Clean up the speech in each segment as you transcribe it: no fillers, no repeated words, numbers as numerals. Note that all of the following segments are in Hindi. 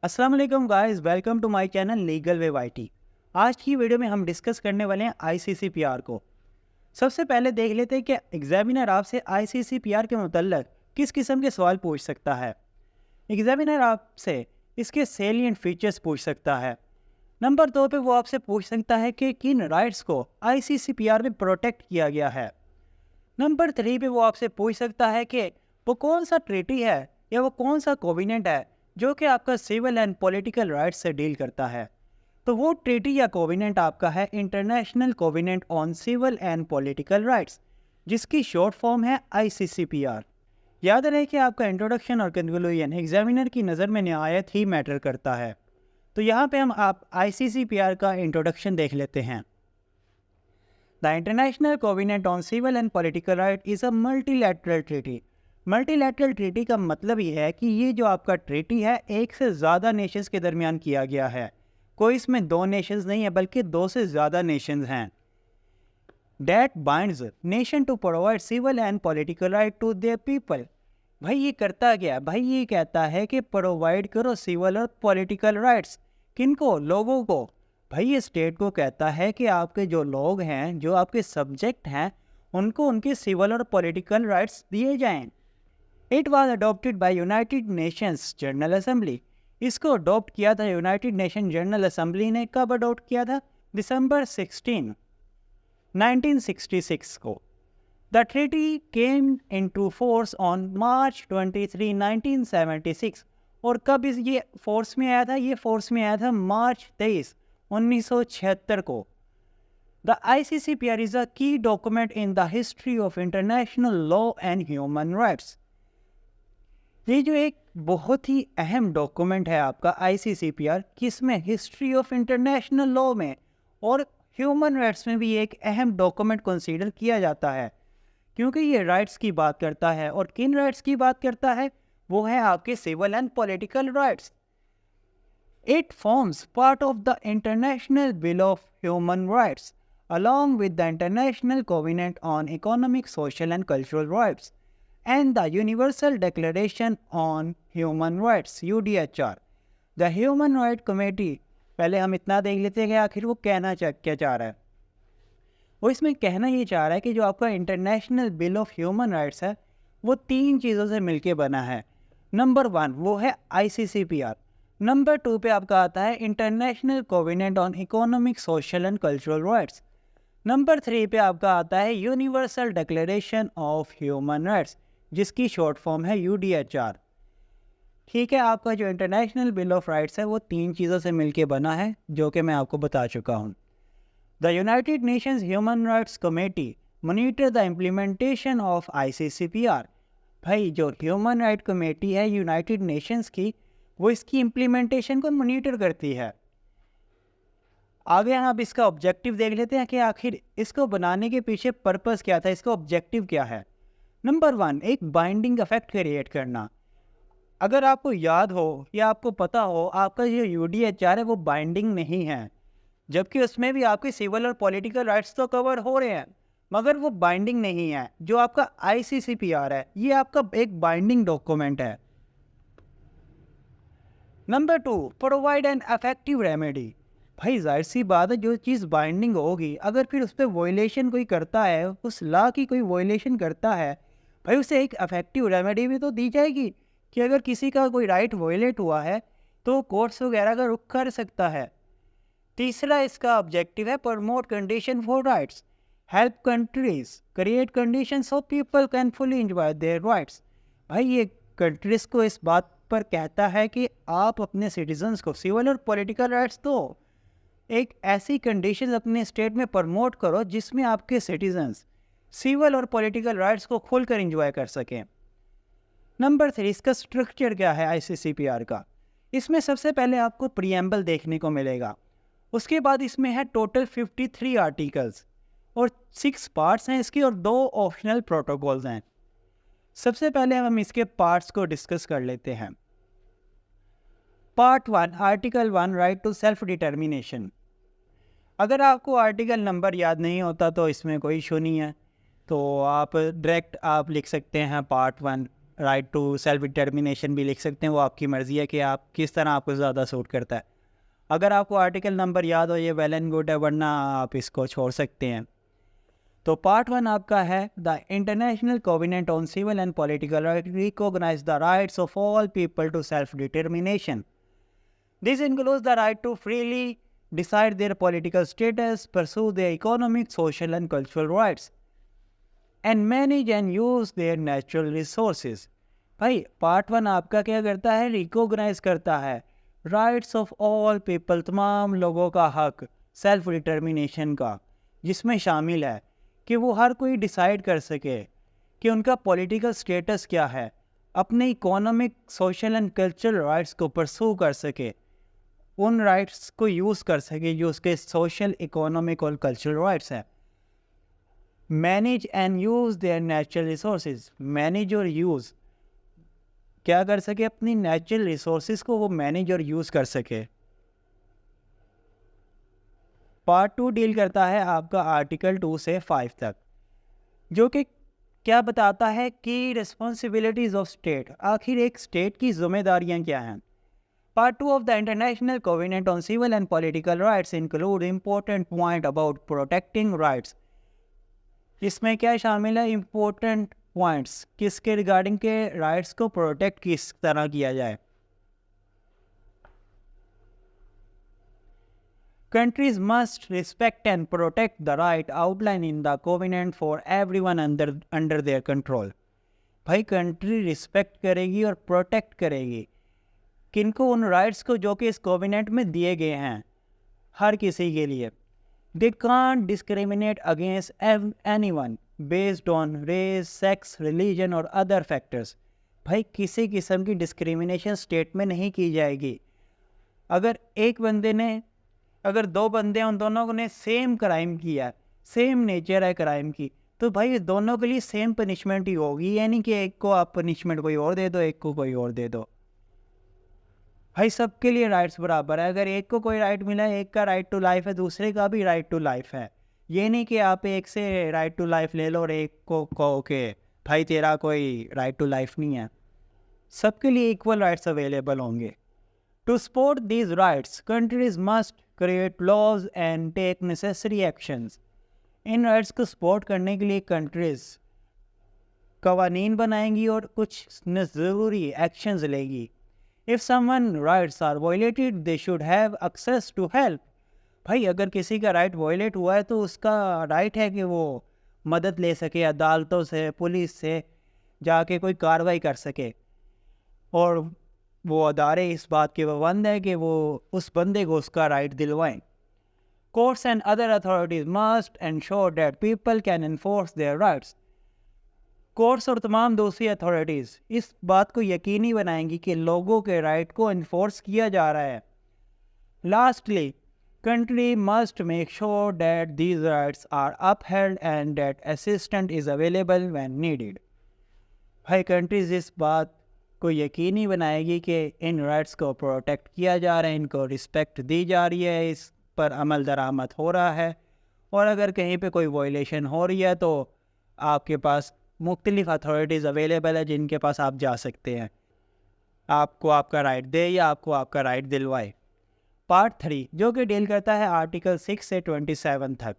अस्सलाम वालेकुम guys, welcome to my channel legal way YT. आज की वीडियो में हम डिस्कस करने वाले हैं आईसीसीपीआर को। सबसे पहले देख लेते हैं कि एग्जामिनर आपसे आईसीसीपीआर के मुतल्लिक किस किस्म के सवाल पूछ सकता है। एग्जामिनर आपसे इसके सेलिएंट फीचर्स पूछ सकता है। नंबर 2 पे वो आपसे पूछ सकता है कि किन राइट्स को आईसीसीपीआर में प्रोटेक्ट किया गया है। नंबर 3 पे वो आपसे पूछ सकता है कि वो कौन सा ट्रीटी है या वो कौन सा कोविनेंट है जो कि आपका सिविल एंड पॉलिटिकल राइट्स से डील करता है। तो वो ट्रीटी या कोविनेंट आपका है international covenant on civil and political rights, जिसकी शॉर्ट फॉर्म है आईसीसीपीआर। याद रहे कि आपका इंट्रोडक्शन और कंक्लूजन एग्जामिनर की नज़र में नहायत ही मैटर करता है। तो यहाँ पे हम आप आईसीसीपीआर का इंट्रोडक्शन देख लेते हैं। The International Covenant on Civil and Political Rights is a multilateral treaty. Multilateral treaty का मतलब ये है कि ये जो आपका ट्रीटी है एक से ज़्यादा नेशंस के दरमियान किया गया है। कोई इसमें दो नेशंस नहीं है बल्कि दो से ज़्यादा नेशंस हैं। That binds nation to provide civil and political right to their people. भाई ये करता क्या? भाई ये कहता है कि प्रोवाइड करो सिविल और पॉलिटिकल राइट्स। किनको? लोगों को। भाई ये स्टेट को कहता है कि आपके जो लोग हैं, जो आपके सब्जेक्ट हैं, उनको उनके सिविल और पॉलिटिकल राइट्स दिए जाएं। It was adopted by United Nations general assembly. इसको अडॉप्ट किया था यूनाइटेड नेशन जनरल असेंबली ने। कब अडॉप्ट किया था? दिसंबर 16, 1966 को। The treaty came into force on March 23, 1976। और कब ये फोर्स में आया था? ये फोर्स में आया था मार्च 23, 1976 को। The ICCPR is a key document in the history of international law and human rights. ये जो एक बहुत ही अहम डॉक्यूमेंट है आपका ICCPR, किसमें? हिस्ट्री ऑफ इंटरनेशनल लॉ में और ह्यूमन राइट्स में भी एक अहम डॉक्यूमेंट कंसीडर किया जाता है, क्योंकि ये राइट्स की बात करता है। और किन राइट्स की बात करता है? वो है आपके civil and political rights. It forms part of the international bill of human rights along with the International Covenant on Economic, Social and Cultural Rights and the Universal Declaration on Human Rights UDHR. The Human Rights Committee, पहले हम इतना देख लेते हैं कि आखिर वो कहना क्या चाह रहा है। वो इसमें कहना ये चाह रहा है कि जो आपका international bill of human rights है वो तीन चीज़ों से मिलके बना है। नंबर 1 वो है ICCPR। नंबर 2 पे आपका आता है international covenant on economic, social and cultural rights. Number 3 पे आपका आता है universal declaration of human rights, जिसकी शॉर्ट फॉर्म है UDHR। ठीक है, आपका जो इंटरनेशनल बिल ऑफ राइट्स है वो तीन चीज़ों से मिलके बना है, जो कि मैं आपको बता चुका हूँ। The United Nations human rights committee monitor the implementation of ICCPR। भाई जो ह्यूमन राइट कमेटी है यूनाइटेड नेशंस की, वो इसकी इम्प्लीमेंटेशन को मॉनिटर करती है। आगे हम अब इसका ऑब्जेक्टिव देख लेते हैं कि आखिर इसको बनाने के पीछे पर्पस क्या था, इसका ऑब्जेक्टिव क्या है। नंबर 1 एक बाइंडिंग इफेक्ट क्रिएट करना। अगर आपको याद हो या आपको पता हो, आपका जो UDHR है वो बाइंडिंग नहीं है, जबकि उसमें भी आपके सिविल और पॉलिटिकल राइट्स तो कवर हो रहे हैं, मगर वो बाइंडिंग नहीं है। जो आपका ICCPR है ये आपका एक बाइंडिंग डॉक्यूमेंट है। Number 2 provide an effective remedy. भाई जाहिर सी बात है, जो चीज़ बाइंडिंग होगी, अगर फिर उस पर वॉयलेशन कोई करता है, उस लॉ की कोई वॉयलेशन करता है, भाई उसे एक इफेक्टिव रेमेडी भी तो दी जाएगी कि अगर किसी का कोई राइट वॉयलेट हुआ है तो कोर्ट्स वगैरह का रुख कर सकता है। तीसरा इसका ऑब्जेक्टिव है promote condition for rights, help countries create condition so people can fully enjoy their rights. भाई ये कंट्रीज को इस बात पर कहता है कि आप अपने सिटीजन्स को सिविल और पॉलिटिकल राइट्स दो, एक ऐसी कंडीशन अपने स्टेट में प्रमोट करो जिसमें आपके सिटीजन्स सिविल और पॉलिटिकल राइट्स को खुलकर एंजॉय कर सकें। नंबर 3 इसका स्ट्रक्चर क्या है ICCPR का। इसमें सबसे पहले आपको प्रीएम्बल देखने को मिलेगा, उसके बाद इसमें है टोटल 53 आर्टिकल्स और 6 पार्ट्स हैं इसकी और 2 ऑप्शनल प्रोटोकॉल्स हैं। सबसे पहले हम इसके पार्ट्स को डिस्कस कर लेते हैं। Part 1 article 1 right to self determination. अगर आपको आर्टिकल नंबर याद नहीं होता तो इसमें कोई इशू नहीं है, तो आप डायरेक्ट आप लिख सकते हैं part 1। Right to self determination भी लिख सकते हैं, वो आपकी मर्ज़ी है कि आप किस तरह आपको ज़्यादा सूट करता है। अगर आपको आर्टिकल नंबर याद हो ये वेल एंड गुड है, वरना आप इसको छोड़ सकते हैं। तो पार्ट 1 आपका है the international covenant on civil and political right recognise the rights of all people to self determination. This includes the right to freely decide their political status, pursue their economic, social and cultural rights, and manage and use their natural resources। भाई पार्ट 1 आपका क्या करता है, रिकॉग्नाइज करता है राइट्स ऑफ ऑल पीपल, तमाम लोगों का हक सेल्फ डिटर्मिनेशन का, जिसमें शामिल है कि वो हर कोई डिसाइड कर सके कि उनका पॉलिटिकल स्टेटस क्या है, अपने economic, social and cultural rights को परसू कर सके, उन राइट्स को यूज़ कर सके जो उसके सोशल, इकोनॉमिक और कल्चरल राइट्स हैं। Manage and use their natural resources, manage और यूज़ क्या कर सके, अपनी नेचुरल रिसोर्सेज को वो मैनेज और यूज़ कर सके। पार्ट 2 डील करता है आपका आर्टिकल 2 से 5 तक, जो कि क्या बताता है कि रिस्पॉन्सिबिलिटीज़ ऑफ स्टेट, आखिर एक स्टेट की जिम्मेदारियाँ क्या हैं। Part 2 of the International Covenant on Civil and Political Rights include important point about protecting rights। इसमें क्या शामिल है, important points, किसके रिगार्डिंग के राइट्स को प्रोटेक्ट किस तरह किया जाए। Countries must respect and protect the right outlined in the covenant for everyone under their control। भाई कंट्री रिस्पेक्ट करेगी और प्रोटेक्ट करेगी किनको, उन राइट्स को जो कि इस कोवेनेंट में दिए गए हैं हर किसी के लिए। They can't discriminate against anyone based on race, sex, religion और अदर फैक्टर्स। भाई किसी किस्म की डिस्क्रिमिनेशन स्टेट में नहीं की जाएगी। अगर एक बंदे ने, अगर दो बंदे हैं, उन दोनों ने सेम क्राइम किया, सेम नेचर है क्राइम की, तो भाई दोनों के लिए सेम पनिशमेंट ही होगी, यानी कि एक को आप पनिशमेंट कोई और दे दो, एक को कोई और दे दो। भाई सबके लिए राइट्स बराबर है। अगर एक को कोई राइट मिला है, एक का राइट टू लाइफ है, दूसरे का भी राइट टू लाइफ है। ये नहीं कि आप एक से राइट टू लाइफ ले लो और एक को कहो कि भाई तेरा कोई राइट टू लाइफ नहीं है। सबके लिए इक्वल राइट्स अवेलेबल होंगे। To support these rights countries must create laws and take necessary actions. इन राइट्स को सपोर्ट करने के लिए कंट्रीज कवानीन बनाएंगी और कुछ ज़रूरी एक्शंस लेगी। If someone rights are violated, they should have access to help। भाई अगर किसी का राइट वायलेट हुआ है तो उसका राइट है कि वो मदद ले सके, अदालतों से, पुलिस से जाके कोई कार्रवाई कर सके, और वो अदारे इस बात के पाबंद है कि वो उस बंदे को उसका right दिलवाएं। Courts and other authorities must ensure that people can enforce their rights। Courts और तमाम दूसरी अथॉरिटीज़ इस बात को यकीनी बनाएंगी कि लोगों के राइट को इन्फोर्स किया जा रहा है। Lastly, country must make sure that these rights are upheld and that assistant is available when needed. भाई कंट्रीज इस बात को यकीनी बनाएगी कि इन राइट्स को प्रोटेक्ट किया जा रहा है, इनको रिस्पेक्ट दी जा रही है, इस पर अमल दरामद हो रहा है, और अगर कहीं पे कोई वायलेशन हो रही है तो आपके पास मुख्तलिफ अथॉरिटीज़ अवेलेबल है जिनके पास आप जा सकते हैं, आपको आपका राइट दे या आपको आपका राइट दिलवाए। पार्ट 3 जो कि डील करता है आर्टिकल 6 से 27 तक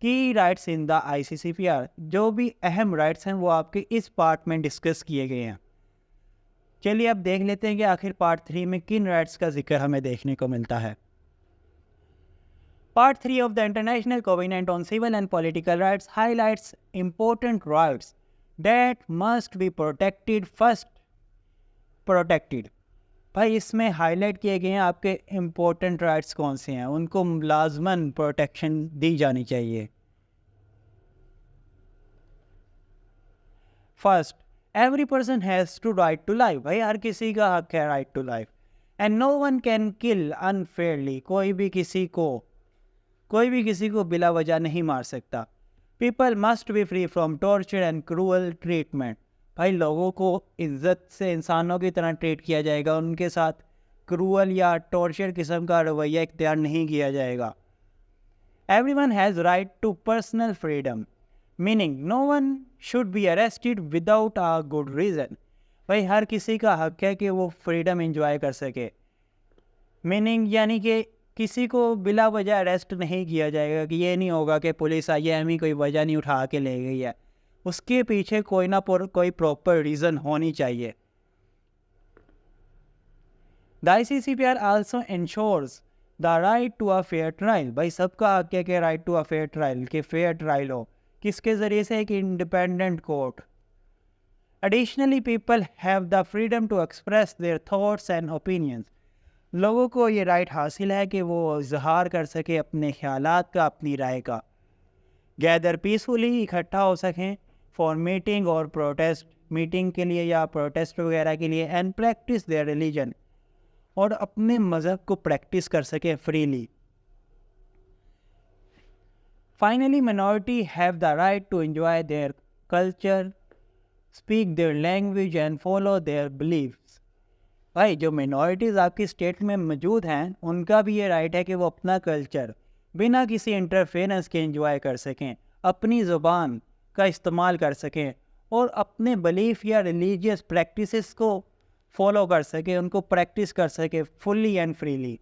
की राइट्स इन द ICCPR। जो भी अहम राइट्स हैं वो आपके इस पार्ट में डिस्कस किए गए हैं। चलिए अब देख लेते हैं कि आखिर पार्ट 3 में किन राइट्स का जिक्र हमें देखने को मिलता है। Part 3 of the international covenant on civil and political rights highlights important rights that must be protected first। protected भाई इसमें हाईलाइट किए गए हैं आपके इम्पोर्टेंट राइट्स कौन से हैं, उनको लाजमन प्रोटेक्शन दी जानी चाहिए। First, every person has to right to life. भाई हर किसी का हक है right to life. And no one can kill unfairly. कोई भी किसी को बिला वजह नहीं मार सकता। People must be free from torture and cruel treatment. भाई लोगों को इज्जत से इंसानों की तरह ट्रीट किया जाएगा, उनके साथ क्रूअल या टॉर्चर किस्म का रवैया इख्तियार नहीं किया जाएगा। Everyone has right to personal freedom, meaning no one should be arrested without a good reason. भाई हर किसी का हक है कि वो फ्रीडम एंजॉय कर सके। मीनिंग यानी कि किसी को बिला वजह अरेस्ट नहीं किया जाएगा, कि ये नहीं होगा कि पुलिस आई है हमें कोई वजह नहीं उठा के ले गई है, उसके पीछे कोई ना कोई प्रॉपर रीज़न होनी चाहिए। The ICCPR also ensures the right to a fair trial. भाई सबका हक है कि right to a fair trial, कि फेयर ट्रायल हो, किसके ज़रिए से? एक independent court. Additionally people have the freedom to express their thoughts and opinions. लोगों को ये राइट हासिल है कि वो इजहार कर सके अपने ख्यालात का, अपनी राय का। गैदर पीसफुली, इकट्ठा हो सकें फॉर मीटिंग और प्रोटेस्ट, मीटिंग के लिए या प्रोटेस्ट वगैरह के लिए, एंड प्रैक्टिस देयर रिलीजन, और अपने मज़हब को प्रैक्टिस कर सके freely. Finally minority have the right to enjoy their culture, speak their language and follow their beliefs। भाई जो minorities आपकी स्टेट में मौजूद हैं उनका भी ये राइट है कि वो अपना कल्चर बिना किसी इंटरफेरेंस के एंजॉय कर सकें, अपनी ज़ुबान का इस्तेमाल कर सकें और अपने बिलीफ या रिलीजियस प्रैक्टिसेस को फॉलो कर सकें, उनको प्रैक्टिस कर सकें fully and freely.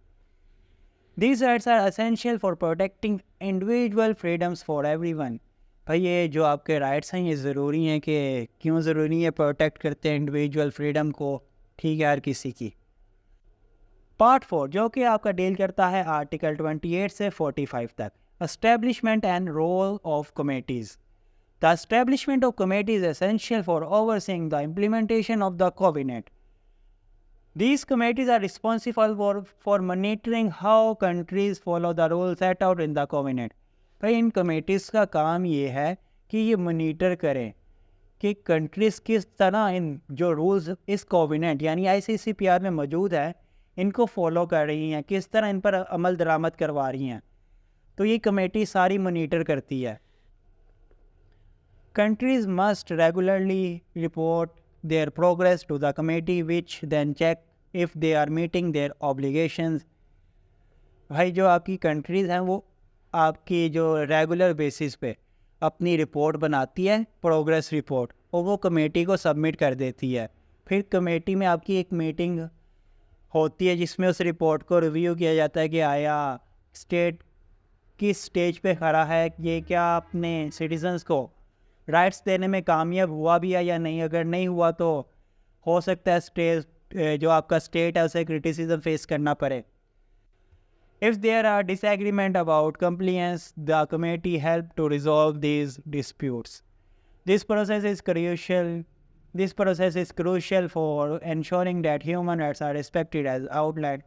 These rights are essential for protecting individual freedoms for everyone। भाई ये जो आपके राइट्स हैं ये ज़रूरी हैं, कि क्यों ज़रूरी है? प्रोटेक्ट करते हैं इंडिविजुअल फ्रीडम को, ठीक है, हर किसी की। पार्ट 4 जो कि आपका डील करता है आर्टिकल 28 से 45 तक, establishment and role of committees. The establishment of committee is essential for overseeing the implementation of the covenant. These committees are responsible for monitoring how countries follow the rules set out in the covenant। भाई इन कमेटीज़ का काम ये है कि ये मॉनिटर करें कि कंट्रीज़ किस तरह इन जो रूल्स इस कोविनेंट यानी ICCPR में मौजूद है इनको फॉलो कर रही हैं, किस तरह इन पर अमल दरामद करवा रही हैं। तो ये कमेटी सारी मॉनिटर करती है। Countries must regularly report their progress to the committee which then check if they are meeting their obligations। भाई जो आपकी कंट्रीज़ हैं वो आपकी जो रेगुलर बेसिस पे अपनी रिपोर्ट बनाती है, प्रोग्रेस रिपोर्ट, और वो कमेटी को सबमिट कर देती है। फिर कमेटी में आपकी एक मीटिंग होती है जिसमें उस रिपोर्ट को रिव्यू किया जाता है कि आया स्टेट किस स्टेज पे खड़ा है, ये क्या अपने सिटीजन्स को राइट्स देने में कामयाब हुआ भी है या नहीं। अगर नहीं हुआ तो हो सकता है स्टेज जो आपका स्टेट है उसे क्रिटिसिज्म फेस करना पड़े। If there are disagreement about compliance the committee help to resolve these disputes. This process is crucial for ensuring that human rights are respected as outlined।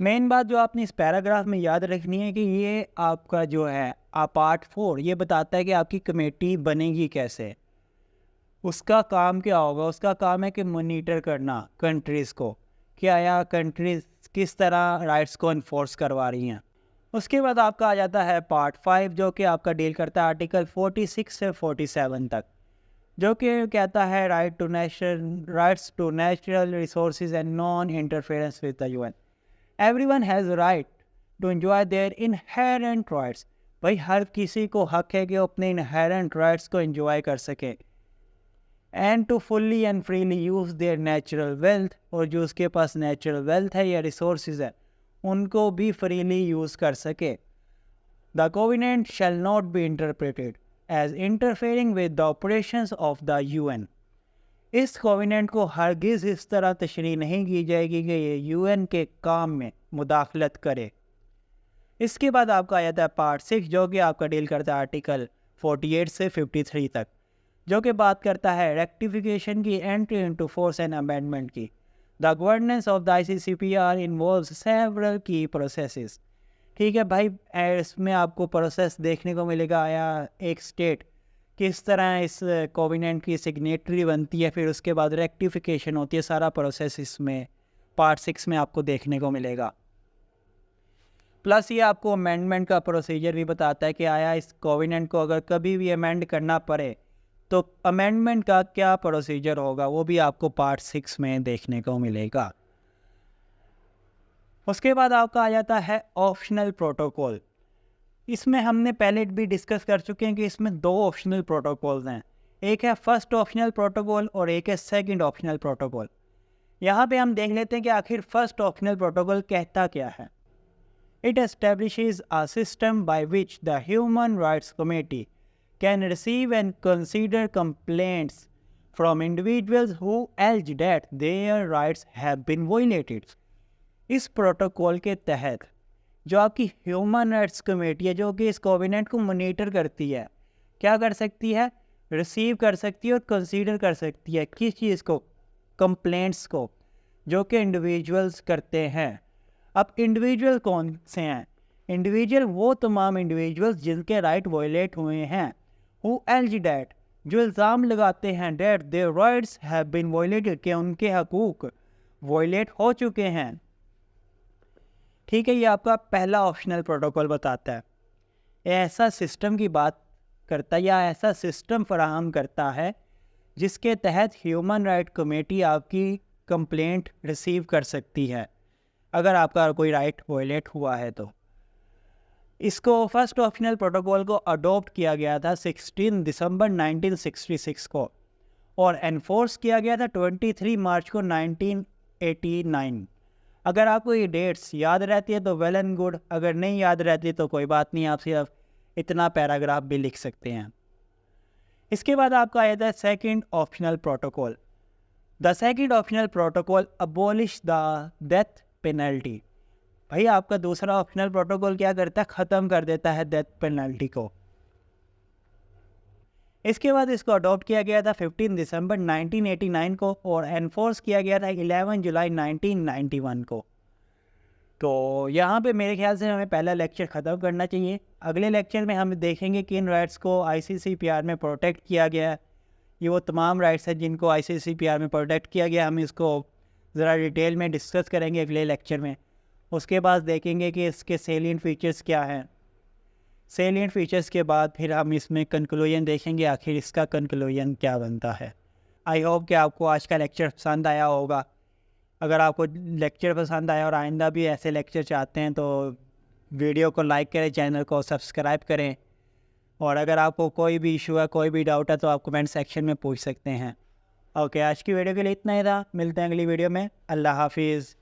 मेन बात जो आपने इस पैराग्राफ में याद रखनी है कि ये आपका जो है पार्ट 4 ये बताता है कि आपकी कमेटी बनेगी कैसे, उसका काम क्या होगा। उसका काम है कि मॉनिटर करना कंट्रीज़ को कि आया कंट्रीज़ किस तरह राइट्स को इन्फोर्स करवा रही हैं। उसके बाद आपका आ जाता है पार्ट 5 जो कि आपका डील करता है आर्टिकल 46 से 47 तक, जो कि कहता है rights to natural resources and non interference with the UN। Everyone has a right to enjoy their inherent rights। भाई हर किसी को हक है कि वो अपने inherent rights को enjoy कर सके, and to fully and freely use their natural wealth, और जो उसके पास natural wealth है या resources है उनको भी freely use कर सके। The covenant shall not be interpreted as interfering with the operations of the UN। इस कोविनेंट को हरगिज़ इस तरह तशरीह नहीं की जाएगी कि ये UN के काम में मुदाखलत करे। इसके बाद आपका आया था पार्ट 6 जो कि आपका डील करता है आर्टिकल 48 से 53 तक, जो कि बात करता है रेक्टिफिकेशन की, entry into force and amendment की। The governance of the ICCPR involves several key processes. ठीक है भाई, इसमें आपको प्रोसेस देखने को मिलेगा। आया एक स्टेट किस तरह इस कोविनेंट की सिग्नेटरी बनती है, फिर उसके बाद रेक्टिफिकेशन होती है, सारा प्रोसेस इसमें पार्ट 6 में आपको देखने को मिलेगा। प्लस ये आपको अमेंडमेंट का प्रोसीजर भी बताता है कि आया इस कोविनेंट को अगर कभी भी अमेंड करना पड़े तो अमेंडमेंट का क्या प्रोसीजर होगा, वो भी आपको पार्ट 6 में देखने को मिलेगा। उसके बाद आपका आ जाता है ऑप्शनल प्रोटोकॉल। इसमें हमने पहले भी डिस्कस कर चुके हैं कि इसमें 2 ऑप्शनल प्रोटोकॉल्स हैं। एक है फर्स्ट ऑप्शनल प्रोटोकॉल और एक है सेकंड ऑप्शनल प्रोटोकॉल। यहाँ पे हम देख लेते हैं कि आखिर फर्स्ट ऑप्शनल प्रोटोकॉल कहता क्या है। It establishes a system by which the human rights committee can receive and consider complaints from individuals who allege that their rights have been violated. इस प्रोटोकॉल के तहत जो आपकी ह्यूमन राइट्स कमेटी है, जो कि इस कोवेनेंट को मॉनिटर करती है, क्या कर सकती है, रिसीव कर सकती है और कंसीडर कर सकती है किस चीज़ को, कंप्लेंट्स को, जो कि इंडिविजुअल्स करते हैं। अब इंडिविजुअल कौन से हैं? इंडिविजुअल वो तमाम इंडिविजुअल्स जिनके राइट वायलेट हुए हैं, हु एल्ज डैट, जो इल्ज़ाम लगाते हैं that their rights have been violated, कि उनके हकूक़ वायलेट हो चुके हैं। ठीक है, ये आपका पहला ऑप्शनल प्रोटोकॉल बताता है, ऐसा सिस्टम की बात करता है या ऐसा सिस्टम फराहम करता है जिसके तहत ह्यूमन राइट कमेटी आपकी कंप्लेंट रिसीव कर सकती है अगर आपका कोई राइट वायलेट हुआ है तो। इसको फर्स्ट ऑप्शनल प्रोटोकॉल को अडॉप्ट किया गया था 16 दिसंबर 1966 को और एनफोर्स किया गया था 23 मार्च को 1989। अगर आपको ये डेट्स याद रहती है तो वेल एंड गुड, अगर नहीं याद रहती तो कोई बात नहीं, आप सिर्फ इतना पैराग्राफ भी लिख सकते हैं। इसके बाद आपका आया था second optional protocol. The second optional protocol abolish the death penalty. भाई आपका दूसरा ऑप्शनल प्रोटोकॉल क्या करता है, ख़त्म कर देता है डेथ पेनल्टी को। इसके बाद इसको अडॉप्ट किया गया था 15 दिसंबर 1989 को और एनफोर्स किया गया था 11 जुलाई 1991 को। तो यहाँ पे मेरे ख्याल से हमें पहला लेक्चर ख़त्म करना चाहिए। अगले लेक्चर में हम देखेंगे कि इन राइट्स को ICCPR में प्रोटेक्ट किया गया है। ये वो तमाम राइट्स हैं जिनको ICCPR में प्रोटेक्ट किया गया। हम इसको ज़रा डिटेल में डिस्कस करेंगे अगले लेक्चर में। उसके बाद देखेंगे कि इसके सेलिएंट फीचर्स क्या हैं। सेलिएंट फीचर्स के बाद फिर हम इसमें कंक्लूजन देखेंगे, आखिर इसका कंक्लूजन क्या बनता है। आई होप कि आपको आज का लेक्चर पसंद आया होगा। अगर आपको लेक्चर पसंद आया और आइंदा भी ऐसे लेक्चर चाहते हैं तो वीडियो को लाइक करें, चैनल को सब्सक्राइब करें। और अगर आपको कोई भी इशू है, कोई भी डाउट है तो आप कमेंट सेक्शन में पूछ सकते हैं। ओके, आज की वीडियो के लिए इतना ही था। मिलते हैं अगली वीडियो में। अल्लाह हाफिज़।